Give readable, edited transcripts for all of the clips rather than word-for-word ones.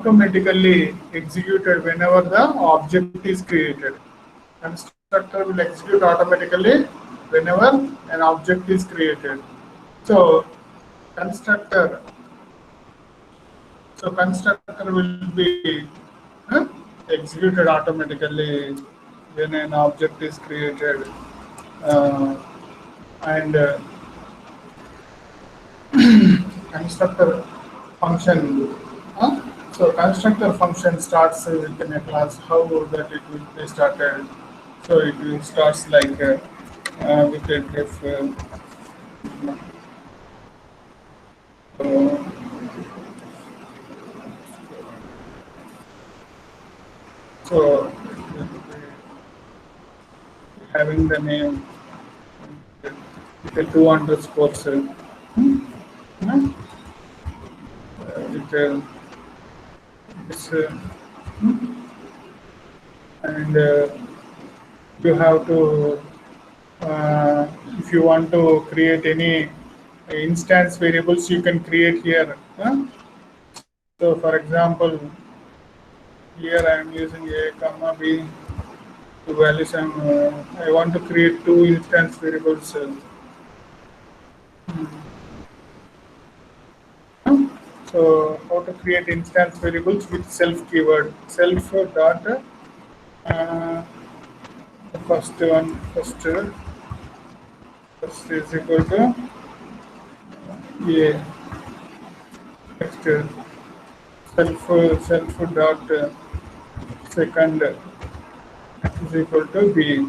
automatically executed whenever the object is created. Constructor will execute automatically whenever an object is created. So constructor, constructor will be executed automatically when an object is created, uh, and constructor function. So constructor function starts within a class. How that it will be started? So it will starts like with a diff. Uh, so having the name with a two underscores. With this, and you have to, if you want to create any instance variables, you can create here. So for example, here I am using a comma b to value some. I want to create two instance variables. So how to create instance variables with self keyword. Self dot uh, the first one, first is equal to a next self dot second is equal to b.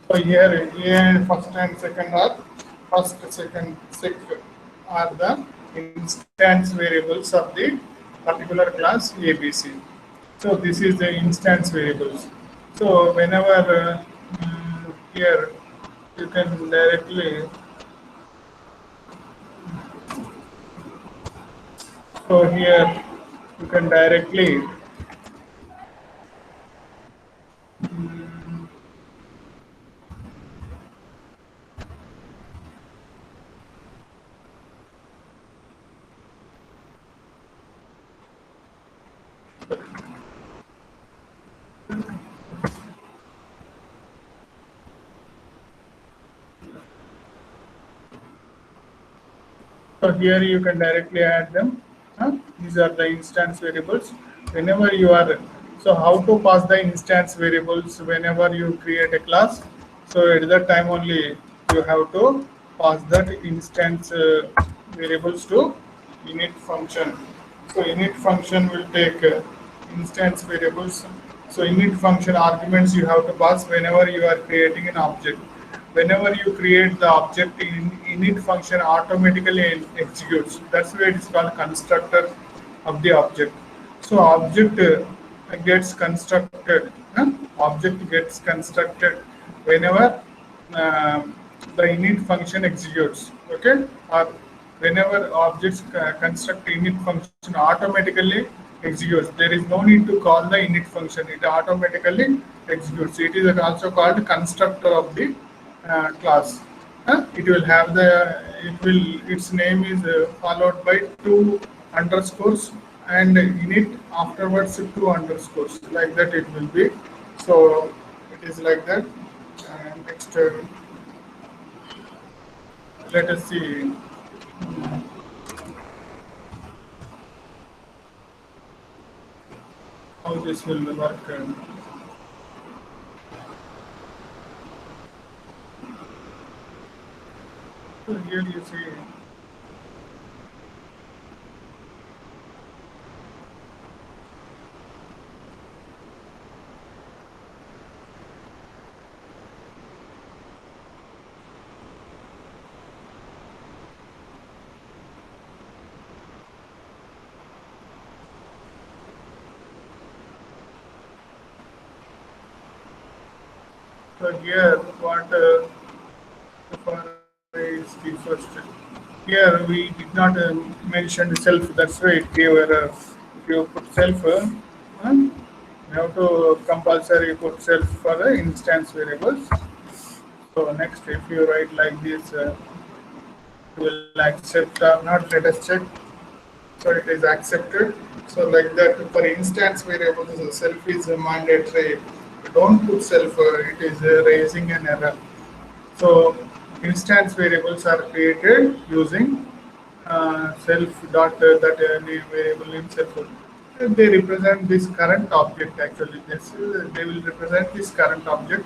So here a first and second are first, second, sec are the instance variables of the particular class ABC. So this is the instance variables. So whenever here you can directly, so here you can directly so here you can directly add them. These are the instance variables. Whenever you are, so how to pass the instance variables whenever you create a class? So at that time only you have to pass that instance variables to init function. So init function will take instance variables. So init function arguments you have to pass whenever you are creating an object. Whenever you create the object, in init function automatically executes. That's why it is called constructor of the object. So object gets constructed. Object gets constructed whenever the init function executes. Okay, or whenever objects construct init function automatically executes. There is no need to call the init function. It automatically executes. It is also called constructor of the class. It will have the, its name is followed by two underscores and init afterwards two underscores, like that it will be. So it is like that. And next, let us see. How this will work. So here you see. So here what for is the first. Here we did not mention the self. That's why it gave error. If you put self, you have to compulsory put self for the instance variables. So next, if you write like this, you will accept or not. Let us check. so it is accepted. So like that, for instance variables, self is mandatory. Don't put self, it is raising an error. So instance variables are created using self dot that name variable name self. They represent this current object actually. Yes, they will represent this current object.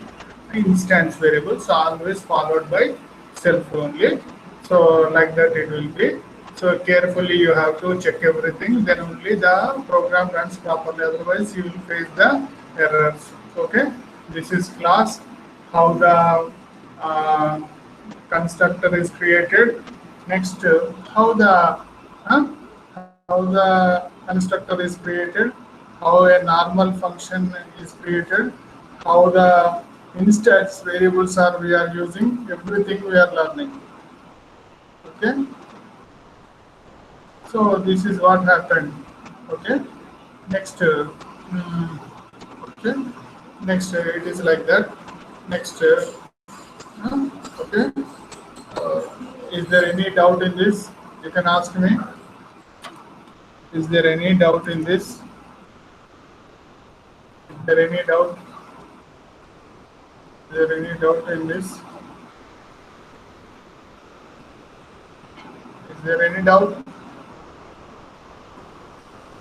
Instance variables are always followed by self only. So like that it will be. So carefully you have to check everything. Then only the program runs properly. Otherwise you will face the errors. Okay. This is class. How the uh, constructor is created. Next, huh? how the constructor is created, how a normal function is created, how the instance variables are we are using, everything we are learning. Okay, so this is what happened. Okay, next, okay, next it is like that. Next, okay. Uh, is there any doubt in this? You can ask me. Is there any doubt in this? Is there any doubt? Is there any doubt in this? Is there any doubt?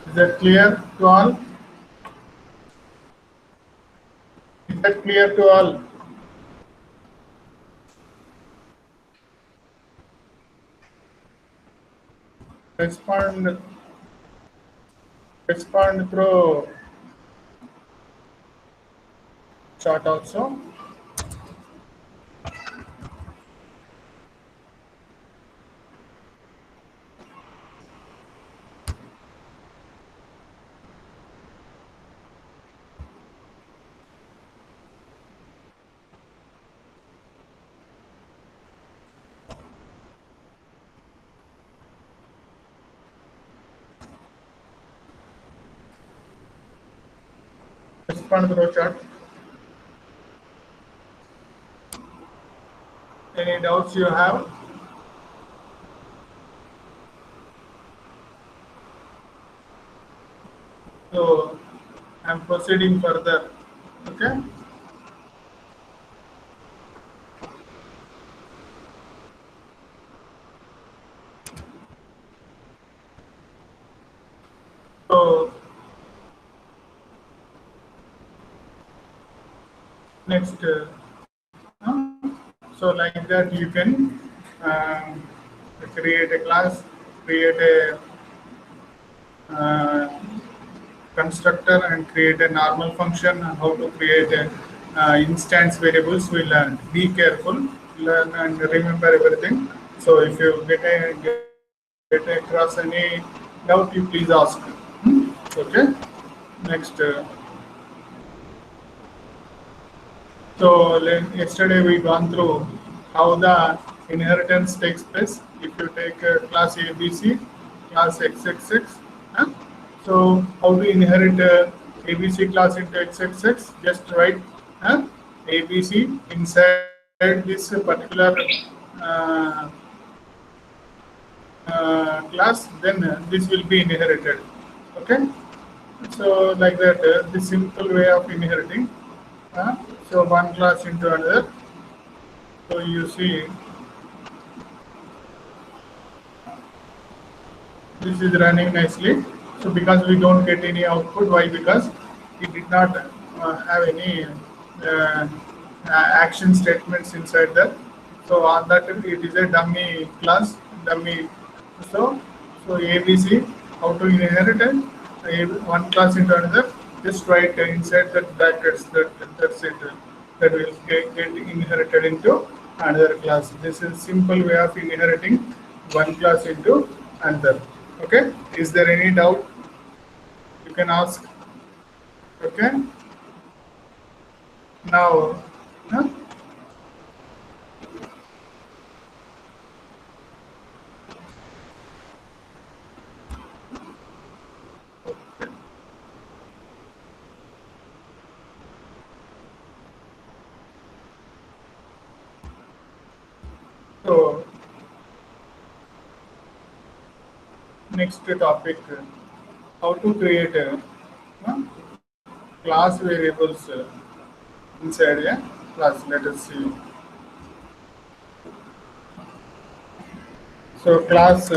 Is that clear to all? Is that clear to all? Respond, respond through chat also. Respond through chat. Any doubts you have? So I'm proceeding further. Okay. So next, so like that you can create a class, create a uh, constructor and create a normal function, how to create a instance variables we learn. Be careful, learn and remember everything. So if you get across any doubt, you please ask. Okay. Next. Yesterday we gone through how the inheritance takes place. If you take class ABC, class XXX, huh? So how to inherit ABC class into XXX? Just write ABC inside this particular uh, class, then this will be inherited. Okay. So like that, the simple way of inheriting. Uh, so one class into another. So you see, this is running nicely. So because we don't get any output, why? Because it did not have any action statements inside that. So on that it is a dummy class, dummy. So so ABC, how to inherit one class into another. Just write inside that brackets. That's it. That will get inherited into another class. This is simple way of inheriting one class into another. Okay. Is there any doubt? You can ask. Okay. Now, huh? So next topic, how to create uh, class variables inside a class. Let us see. So class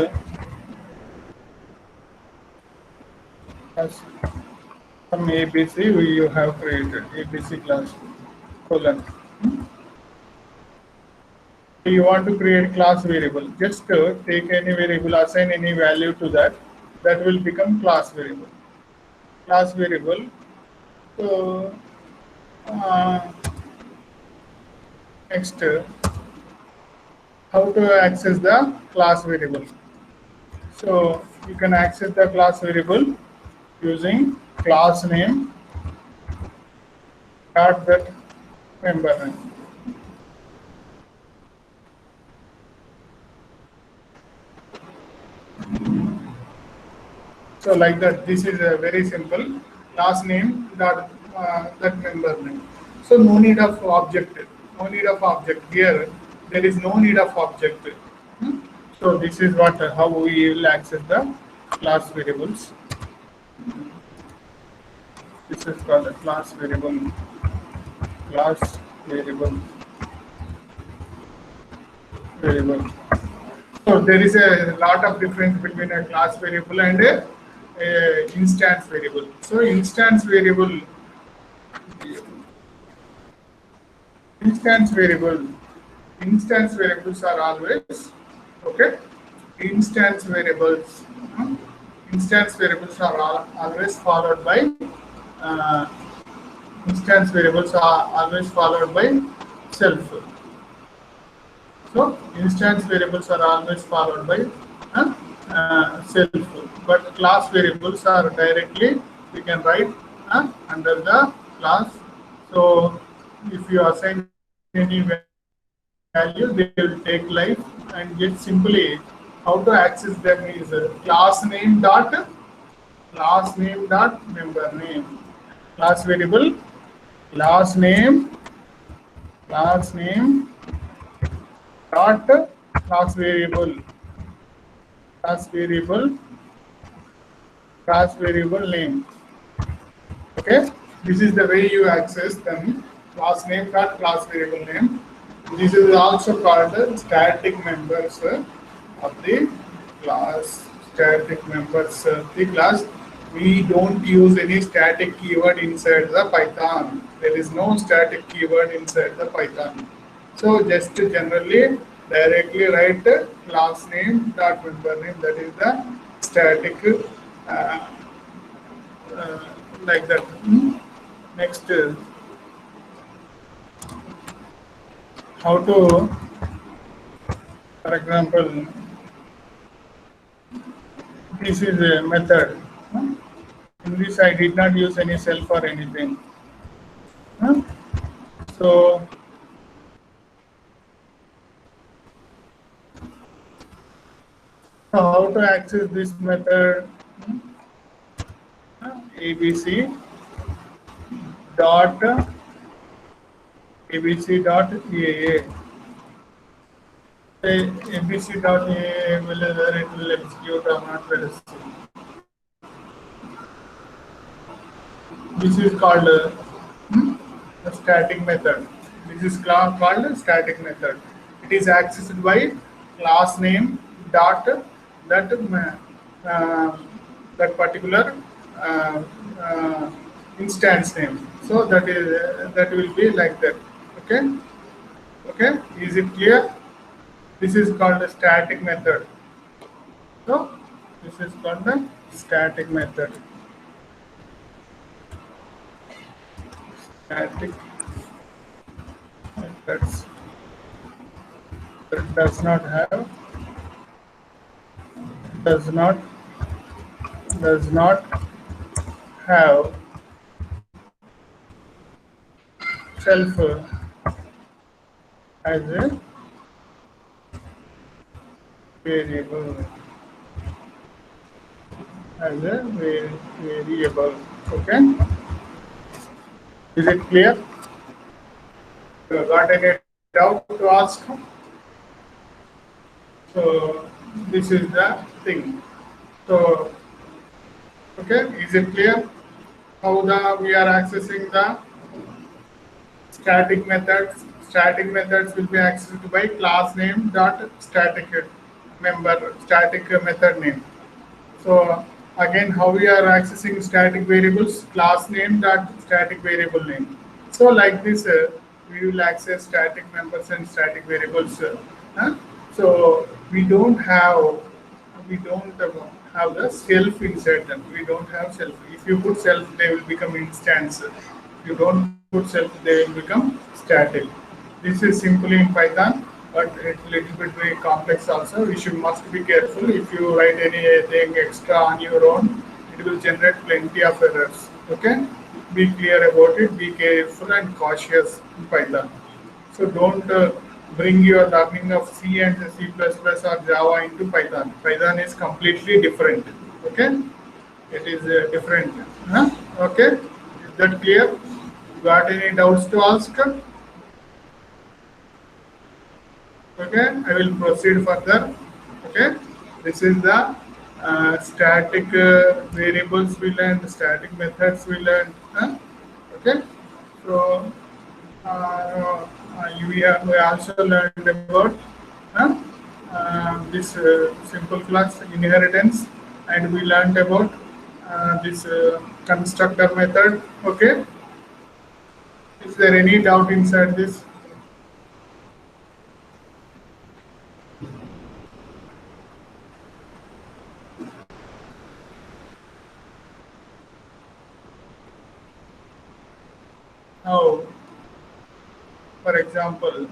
has some ABC you have created, ABC class colon. So you want to create class variable. Just take any variable, assign any value to that. That will become class variable. Class variable. So next, how to access the class variable. So you can access the class variable using class name dot that member name. So like that, this is a very simple class name dot that member name. So no need of object, no need of object here. There is no need of object. Hmm? So this is what how we will access the class variables. This is called a class variable. Class variable. Variable. So there is a lot of difference between a class variable and a instance variable. So instance variable, instance variables are always okay. Instance variables, instance variables are always followed by uh, instance variables are always followed by self. So instance variables are always followed by self, but class variables are directly we can write under the class. So if you assign any value, they will take life and get simply how to access them is class name dot member name, class variable class name dot class variable class variable class variable name. Okay, this is the way you access them. Class name dot class variable name. This is also called the static members of the class. Static members of the class. We don't use any static keyword inside the Python. There is no static keyword inside the Python. So just generally directly write class name dot member name. That is the static uh, like that. Next, how to, for example, this is a method. In this, I did not use any self or anything. So how to access this method? ABC dot ABC.aa. ABC.aa whether it will execute or not. Let us see. This is called a static method. This is called a static method. It is accessed by class name dot that that particular instance name. So that is that will be like that. Okay. Okay. Is it clear? This is called a static method. So this is called the static method. Static methods that does not have have self as a variable variable. Okay, is it clear? You got any doubt to ask? So this is the thing. So, okay, is it clear how the we are accessing the static methods? Static methods will be accessed by class name dot static member static method name. So again, how we are accessing static variables? Class name dot static variable name. So like this, we will access static members and static variables. Huh? So we don't have the self inside them. We don't have self. If you put self, they will become instance. If you don't put self, they will become static. This is simply in Python, but it's a little bit very complex also. You should must be careful. If you write anything extra on your own, it will generate plenty of errors. Okay? Be clear about it. Be careful and cautious in Python. So don't bring your learning of C and C++ or Java into Python. Python is completely different. Okay? It is different. Huh? Okay? Is that clear? Got any doubts to ask? Okay, I will proceed further. Okay, this is the static variables we learned, static methods we learned. Huh? Okay, so we also learned about huh? This simple class inheritance, and we learned about this constructor method. Okay, is there any doubt inside this? Now, for example,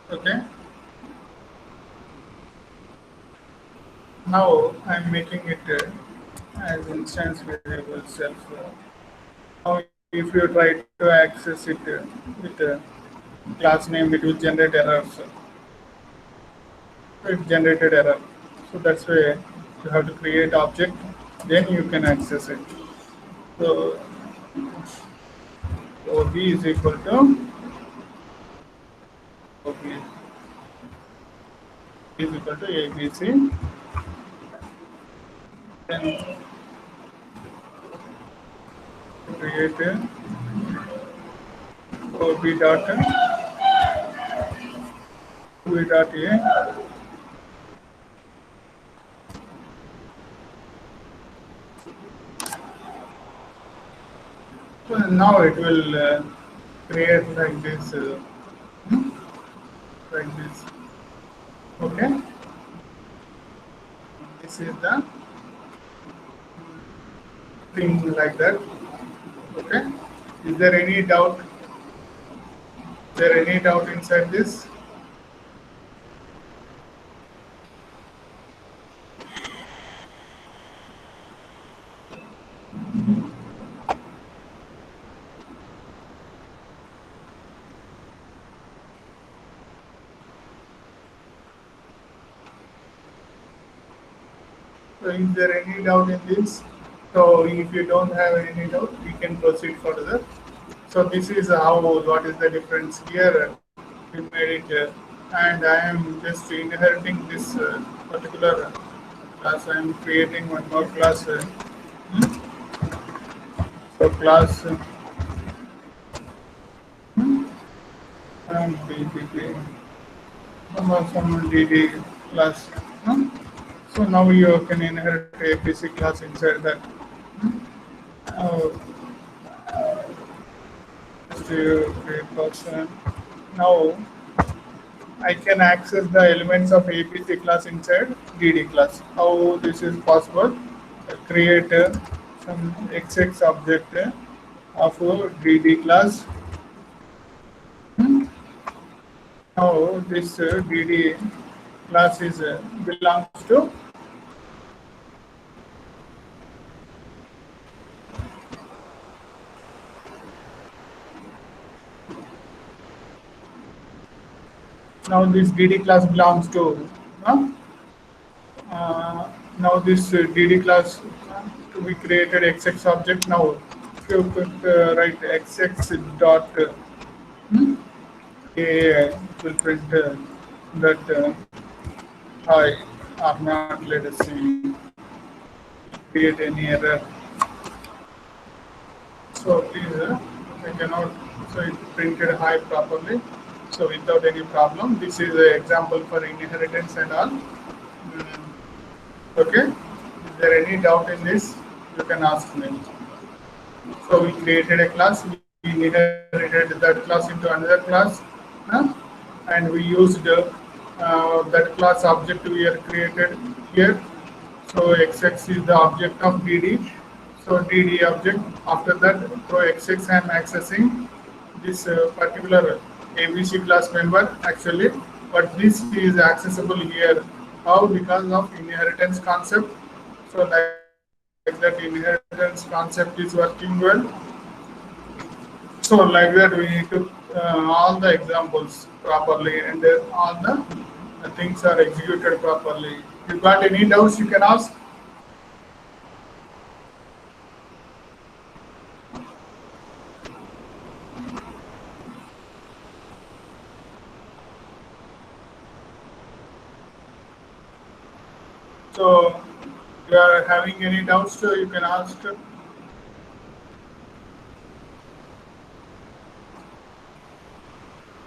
okay, now I'm making it as instance variable self. Now, if you try to access it with class name, it will generate errors. It generated error. So that's why you have to create object, then you can access it. So OB is equal to OB is equal to ABC. Then create OB dot OB dot A. So now it will create like this, hmm, like this. Okay, this is the thing like that. Okay, is there any doubt? Is there any doubt inside this? So is there any doubt in this? So if you don't have any doubt, we can proceed further. So this is how, what is the difference here? We made it, and I am just inheriting this particular class. I am creating one more class. Hmm? So class BPP, some DD class. Hmm? So now you can inherit APC class inside that. Uh, just to create person. Now I can access the elements of APC class inside DD class. How this is possible? Create some XX object of DD class. Hmm. Now this DD class is belongs to now this DD class belongs to uh, now this DD class we created XX object. Now if you could write XX dot a, it will print that I are not, let us see, create any error. So please, I cannot, so it printed high properly. So without any problem, this is an example for inheritance and all. Okay. Is there any doubt in this? You can ask me. So we created a class, we inherited that class into another class, huh? And we used that class object we are created here. So XX is the object of DD. So DD object. After that, through XX I am accessing this particular ABC class member actually, but this is accessible here. How? Because of inheritance concept. So like that inheritance concept is working well. So like that we took all the examples properly, and then all the things are executed properly. You got any doubts you can ask? So you are having any doubts, you can ask.